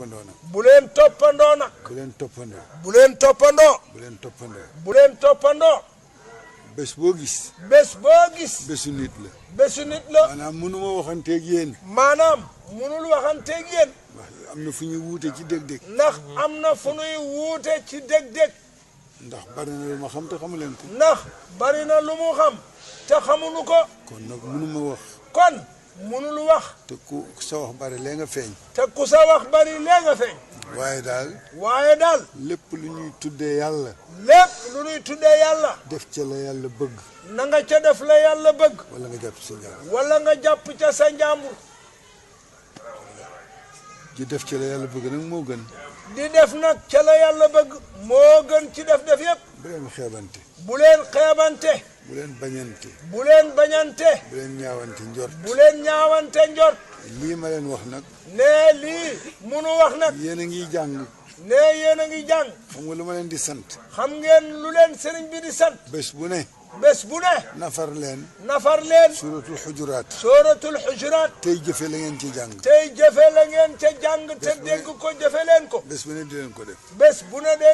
toppandoo nag. bu leen toppandoo nag. bu leen toppandoo. bu leen toppandoo. bu leen toppandoo. bu leen toppandoo. bés boo gis. bés boo gis. bésu nit la. bésu nit la. maanaam mënuma waxanteeg yéen. maanaam munul waxanteeg yéen. ndax am na fu ñuy wuute ci dég-dég. ndax am na fu ñuy wuute ci dég-dég. ndax bari na lu ma xam te xamu leen ko. ndax bari na lu mu xam te xamuñu ko. kon nag mënuma wax. kon munul wax. te ku sa wax bari lee nga feeñ. te ku sa wax bari lee nga feeñ. waaye daal. waaye daal. lépp lu ñuy tuddee yàlla. lépp lu ñuy tuddee yàlla. def ca la yàlla bëgg. na nga ca def la yàlla bëgg. wala nga jàpp sa njàmm. wala nga jàpp ca sa njàmbur. di def ca la yàlla bëgg nag moo gën. di def nag ca la yàlla bëgg. moo gën ci def yépp. bu leen xeebante. bu leen xeebante. bu leen bañante. bu leen bañante. bu leen ñaawante njort. bu leen ñaawante njort. lii ma leen wax nag. nee lii munu wax nag. yéen a ngi jàng. nee yéen a ngi jàng. xam nga lu ma leen di sant. xam ngeen lu leen sëriñ bi di sant. bés bu ne. bés bu ne. nafar leen. nafar leen. suratul xujuraat. suratul xujuraat. tey jëfe la ngeen ci jàng. tey jëfe la ngeen ca jàng te dégg ko jëfe leen ko. bés bu ne di leen ko def. bés bu ne de